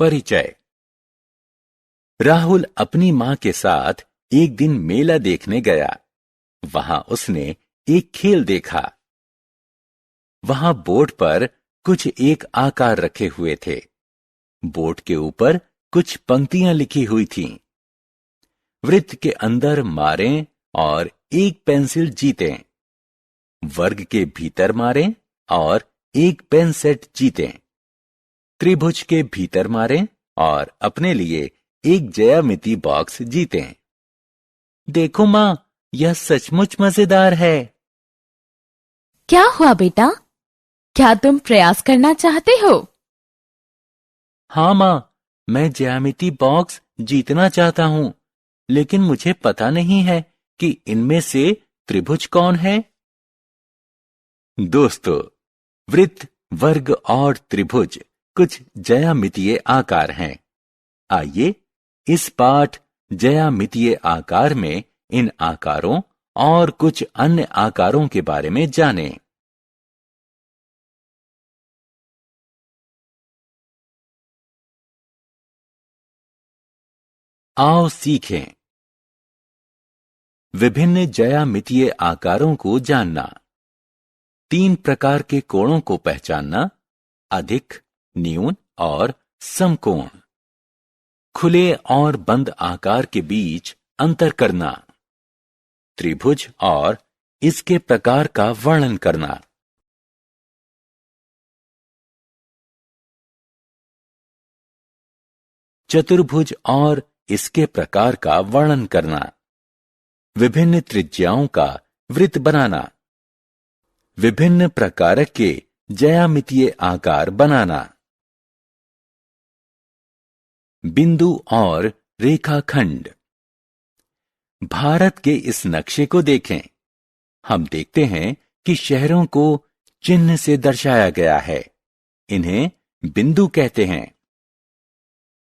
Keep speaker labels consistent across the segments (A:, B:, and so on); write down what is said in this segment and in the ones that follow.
A: परिचय। राहुल अपनी मां के साथ एक दिन मेला देखने गया। वहां उसने एक खेल देखा। वहां बोर्ड पर कुछ एक आकार रखे हुए थे। बोर्ड के ऊपर कुछ पंक्तियां लिखी हुई थीं। वृत्त के अंदर मारें और एक पेंसिल जीतें। वर्ग के भीतर मारें और एक पेन सेट जीतें। त्रिभुज के भीतर मारें और अपने लिए एक ज्यामिति बॉक्स जीतें। देखो मां, यह सचमुच मजेदार है।
B: क्या हुआ बेटा? क्या तुम प्रयास करना चाहते हो?
A: हाँ मां, मैं ज्यामिति बॉक्स जीतना चाहता हूं, लेकिन मुझे पता नहीं है कि इनमें से त्रिभुज कौन है। दोस्तों, वृत्त, वर्ग और त्रिभुज कुछ ज्यामितीय आकार हैं। आइए इस पाठ ज्यामितीय आकार में इन आकारों और कुछ अन्य आकारों के बारे में जानें। आओ सीखें। विभिन्न ज्यामितीय आकारों को जानना। 3 प्रकार के कोणों को पहचानना: अधिक, न्यून और समकोण। खुले और बंद आकार के बीच अंतर करना। त्रिभुज और इसके प्रकार का वर्णन करना। चतुर्भुज और इसके प्रकार का वर्णन करना। विभिन्न त्रिज्याओं का वृत्त बनाना। विभिन्न प्रकार के ज्यामितीय आकार बनाना। बिंदु और रेखाखंड। भारत के इस नक्शे को देखें। हम देखते हैं कि शहरों को चिन्ह से दर्शाया गया है। इन्हें बिंदु कहते हैं।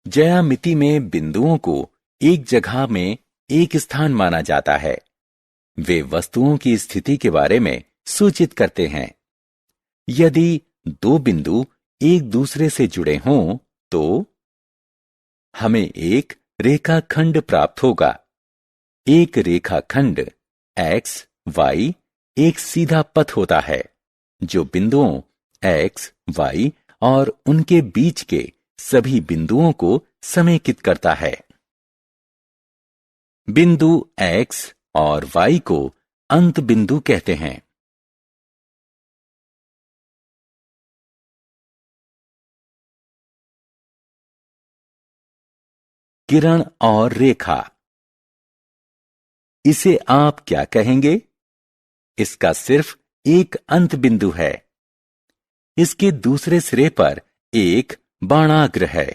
A: ज्यामिति में बिंदुओं को एक जगह में एक स्थान माना जाता है। वे वस्तुओं की स्थिति के बारे में सूचित करते हैं। यदि 2 बिंदु एक दूसरे से जुड़े हों तो हमें एक रेखाखंड प्राप्त होगा। एक रेखाखंड x, y एक सीधा पथ होता है जो बिंदुओं x, y और उनके बीच के सभी बिंदुओं को समेकित करता है। बिंदु x और y को अंत बिंदु कहते हैं। किरण और रेखा। इसे आप क्या कहेंगे? इसका सिर्फ एक अंत बिंदु है। इसके दूसरे सिरे पर एक बाणाग्र है।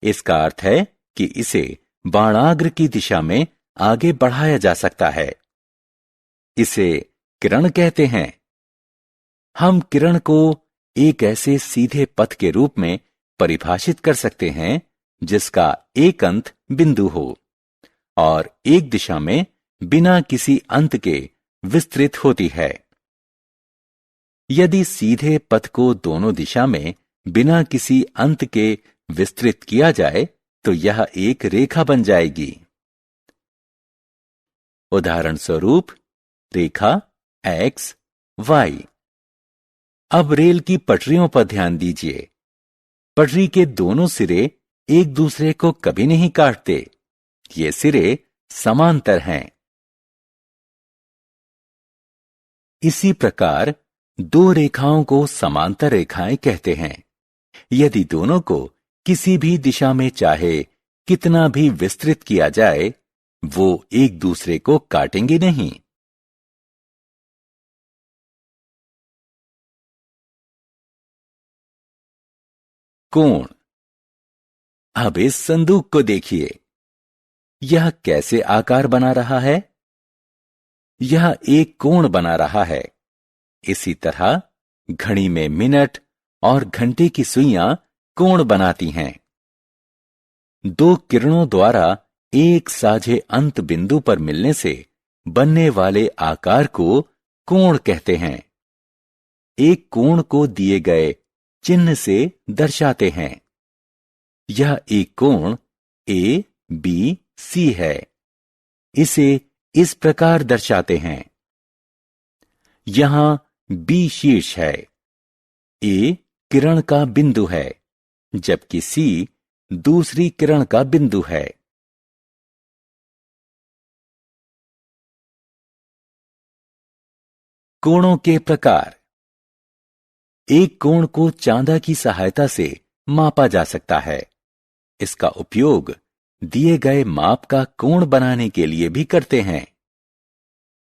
A: इसका अर्थ है कि इसे बाणाग्र की दिशा में आगे बढ़ाया जा सकता है। इसे किरण कहते हैं। हम किरण को एक ऐसे सीधे पथ के रूप में परिभाषित कर सकते हैं जिसका एक अंत बिंदु हो और एक दिशा में बिना किसी अंत के विस्तृत होती है। यदि सीधे पथ को दोनों दिशा में बिना किसी अंत के विस्तृत किया जाए तो यह एक रेखा बन जाएगी। उदाहरण स्वरूप रेखा x, y। अब रेल की पटरियों पर ध्यान दीजिए। पटरी के दोनों सिरे एक दूसरे को कभी नहीं काटते। ये सिरे समांतर हैं। इसी प्रकार 2 रेखाओं को समांतर रेखाएं कहते हैं। यदि दोनों को किसी भी दिशा में चाहे कितना भी विस्तृत किया जाए, वो एक दूसरे को काटेंगे नहीं। कोण। अब इस संदूक को देखिए। यह कैसे आकार बना रहा है? यह एक कोण बना रहा है। इसी तरह घड़ी में मिनट और घंटे की सुइयां कोण बनाती हैं। 2 किरणों द्वारा एक साझे अंत बिंदु पर मिलने से बनने वाले आकार को कोण कहते हैं। एक कोण को दिए गए चिन्ह से दर्शाते हैं। यह एक कोण ए बी सी है। इसे इस प्रकार दर्शाते हैं। यहां बी शीर्ष है, ए किरण का बिंदु है, जबकि सी दूसरी किरण का बिंदु है। कोणों के प्रकार। एक कोण को चांदा की सहायता से मापा जा सकता है। इसका उपयोग दिए गए माप का कोण बनाने के लिए भी करते हैं।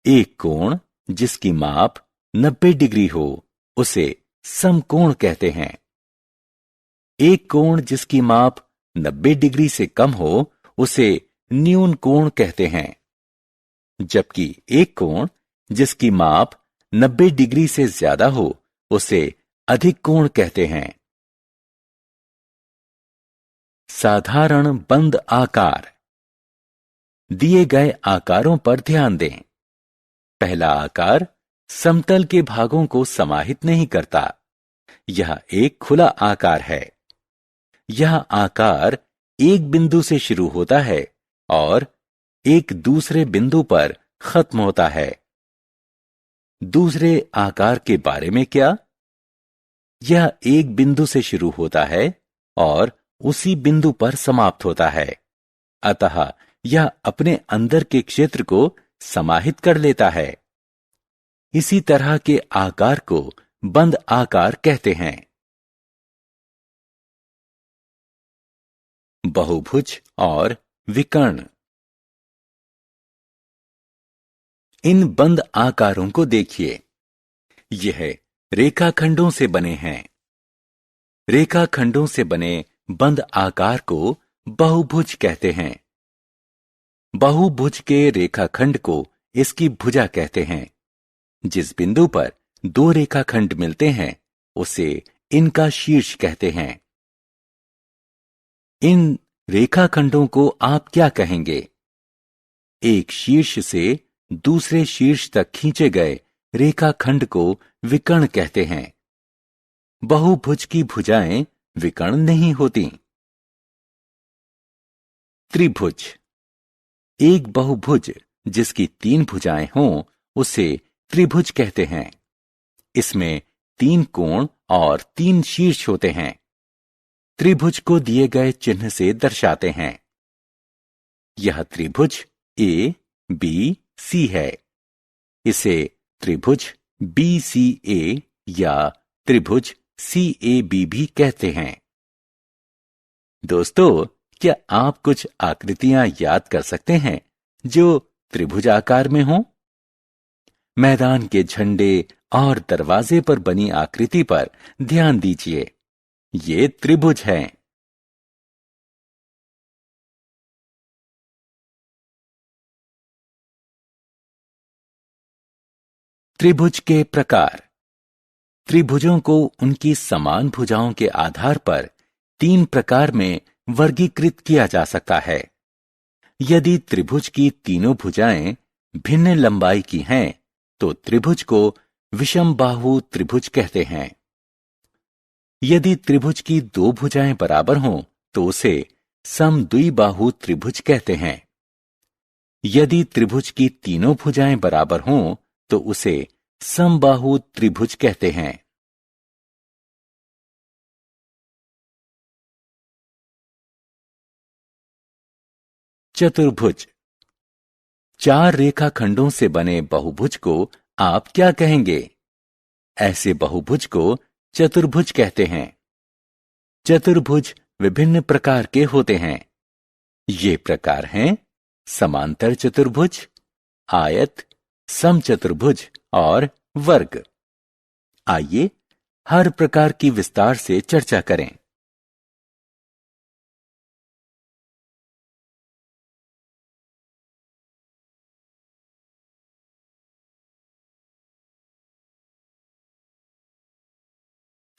A: एक कोण जिसकी माप 90 डिग्री हो उसे समकोण कहते हैं। एक कोण जिसकी माप 90 डिग्री से कम हो उसे न्यून कोण कहते हैं, जबकि एक कोण जिसकी माप 90 डिग्री से ज्यादा हो उसे अधिक कोण कहते हैं। साधारण बंद आकार। दिए गए आकारों पर ध्यान दें। पहला आकार समतल के भागों को समाहित नहीं करता। यह एक खुला आकार है। यह आकार एक बिंदु से शुरू होता है और एक दूसरे बिंदु पर खत्म होता है। दूसरे आकार के बारे में क्या? यह एक बिंदु से शुरू होता है और उसी बिंदु पर समाप्त होता है, अतः यह अपने अंदर के क्षेत्र को समाहित कर लेता है। इसी तरह के आकार को बंद आकार कहते हैं। बहुभुज और विकर्ण। इन बंद आकारों को देखिए। यह रेखाखंडों से बने हैं। रेखाखंडों से बने बंद आकार को बहुभुज कहते हैं। बहुभुज के रेखाखंड को इसकी भुजा कहते हैं। जिस बिंदु पर दो रेखाखंड मिलते हैं उसे इनका शीर्ष कहते हैं। इन रेखाखंडों को आप क्या कहेंगे? एक शीर्ष से दूसरे शीर्ष तक खींचे गए रेखाखंड को विकर्ण कहते हैं। बहुभुज की भुजाएं विकर्ण नहीं होती। त्रिभुज। एक बहुभुज जिसकी 3 भुजाएं हों उसे त्रिभुज कहते हैं। इसमें 3 कोण और 3 शीर्ष होते हैं। त्रिभुज को दिए गए चिन्ह से दर्शाते हैं। यह त्रिभुज ए बी सी है। इसे त्रिभुज बी सी ए या त्रिभुज सी ए बी भी कहते हैं। दोस्तों, क्या आप कुछ आकृतियां याद कर सकते हैं जो त्रिभुज आकार में हों? मैदान के झंडे और दरवाजे पर बनी आकृति पर ध्यान दीजिए। ये त्रिभुज हैं। त्रिभुज के प्रकार। त्रिभुजों को उनकी समान भुजाओं के आधार पर 3 प्रकार में वर्गीकृत किया जा सकता है। यदि त्रिभुज की तीनों भुजाएं भिन्न लंबाई की हैं तो त्रिभुज को विषमबाहु त्रिभुज कहते हैं। यदि त्रिभुज की 2 भुजाएं बराबर हों तो उसे समद्विबाहु त्रिभुज कहते हैं। यदि त्रिभुज की तीनों भुजाएं बराबर हों तो उसे समबाहु त्रिभुज कहते हैं। चतुर्भुज। 4 रेखाखंडों से बने बहुभुज को आप क्या कहेंगे? ऐसे बहुभुज को चतुर्भुज कहते हैं। चतुर्भुज विभिन्न प्रकार के होते हैं। ये प्रकार हैं समांतर चतुर्भुज, आयत, समचतुर्भुज और वर्ग। आइए हर प्रकार की विस्तार से चर्चा करें।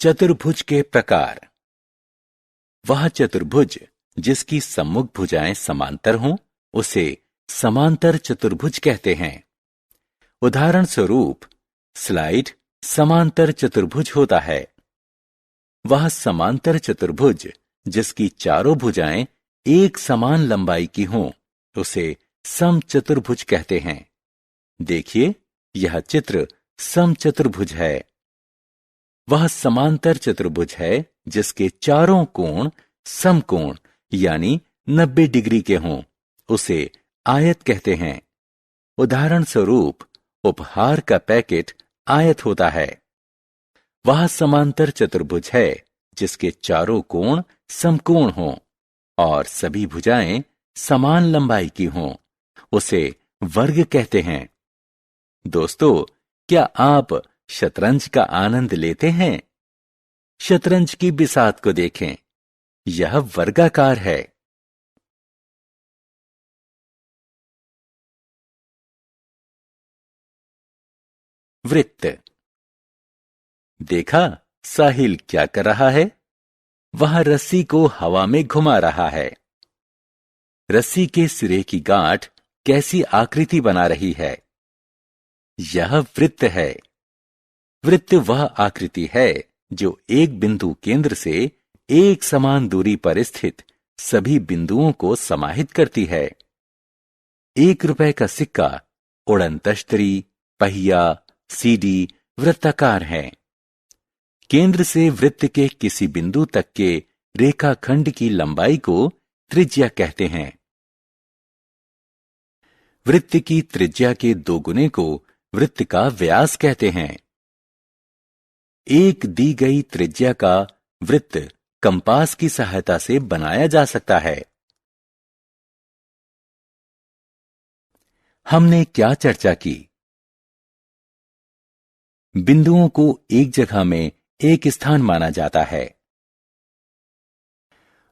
A: चतुर्भुज के प्रकार। वह चतुर्भुज जिसकी सम्मुख भुजाएं समांतर हों उसे समांतर चतुर्भुज कहते हैं। उदाहरण स्वरूप स्लाइड समांतर चतुर्भुज होता है। वह समांतर चतुर्भुज जिसकी चारों भुजाएं एक समान लंबाई की हों उसे समचतुर्भुज कहते हैं। देखिए, यह चित्र समचतुर्भुज है। वह समांतर चतुर्भुज है जिसके चारों कोण समकोण यानी 90 डिग्री के हों उसे आयत कहते हैं। उदाहरण स्वरूप, उपहार का पैकेट आयत होता है। वह समांतर चतुर्भुज है जिसके चारों कोण समकोण हों और सभी भुजाएं समान लंबाई की हों उसे वर्ग कहते हैं। दोस्तों, क्या आप शतरंज का आनंद लेते हैं? शतरंज की बिसात को देखें, यह वर्गाकार है। वृत्त। देखा साहिल क्या कर रहा है? वह रस्सी को हवा में घुमा रहा है। रस्सी के सिरे की गांठ कैसी आकृति बना रही है? यह वृत्त है। वृत्त वह आकृति है जो एक बिंदु केंद्र से एक समान दूरी पर स्थित सभी बिंदुओं को समाहित करती है। 1 रुपए का सिक्का, उड़नतश्तरी, पहिया, सीडी वृत्ताकार है। केंद्र से वृत्त के किसी बिंदु तक के रेखाखंड की लंबाई को त्रिज्या कहते हैं। वृत्त की त्रिज्या के 2 गुने को वृत्त का व्यास कहते हैं। एक दी गई त्रिज्या का वृत्त कंपास की सहायता से बनाया जा सकता है। हमने क्या चर्चा की? बिंदुओं को एक जगह में एक स्थान माना जाता है।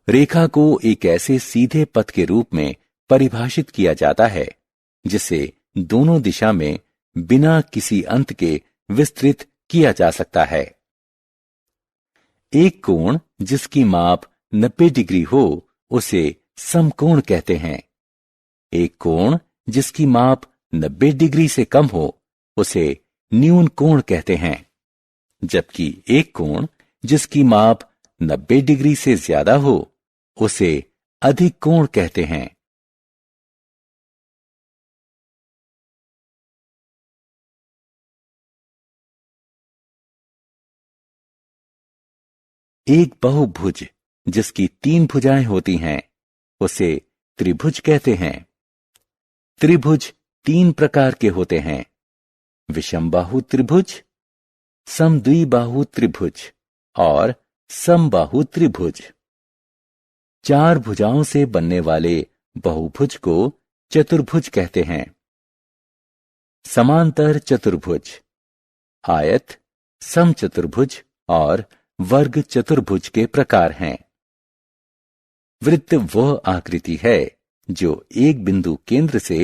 A: रेखा को एक ऐसे सीधे पथ के रूप में परिभाषित किया जाता है जिसे दोनों दिशा में बिना किसी अंत के विस्तृत किया जा सकता है। एक कोण जिसकी माप 90 डिग्री हो उसे समकोण कहते हैं। एक कोण जिसकी माप 90 डिग्री से कम हो उसे न्यून कोण कहते हैं, जबकि एक कोण जिसकी माप 90 डिग्री से ज्यादा हो उसे अधिक कोण कहते हैं। एक बहुभुज जिसकी 3 भुजाएं होती हैं उसे त्रिभुज कहते हैं। त्रिभुज 3 प्रकार के होते हैं: विषमबाहु त्रिभुज, समद्विबाहु त्रिभुज और समबाहु त्रिभुज। 4 भुजाओं से बनने वाले बहुभुज को चतुर्भुज कहते हैं। समांतर चतुर्भुज, आयत, समचतुर्भुज और वर्ग चतुर्भुज के प्रकार हैं। वृत्त वह आकृति है जो एक बिंदु केंद्र से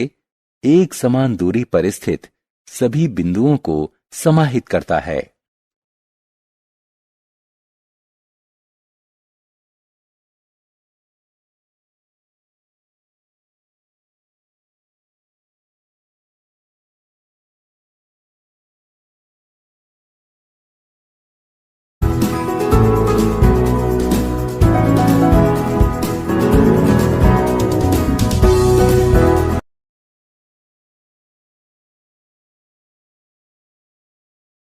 A: एक समान दूरी पर स्थित सभी बिंदुओं को समाहित करता है।